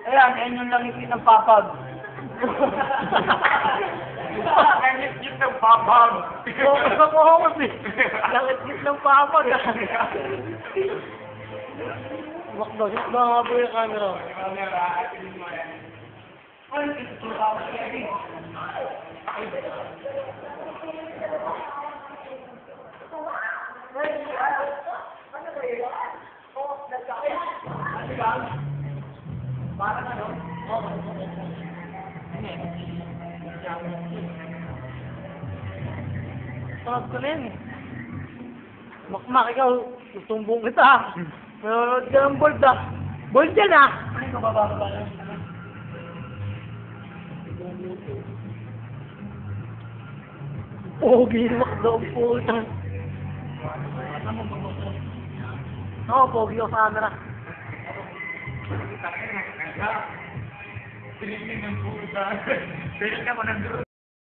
Ayan yung langit ng papag. Langit ng papag. Oo, nakakuha eh. Langit ng papag. Makdo nga po yung camera. Camera, atin mo yan. Ano ito? Parang ano? Sarap ko na yan eh. Makmak, ikaw, tutumbong kita. Nanonood ka ng board ah. Board yan ah! Ano yung kabababa lang? Pogi, makdo ang puta. Oo, pogi yung camera. Pinig ng puta. Pinig ako ng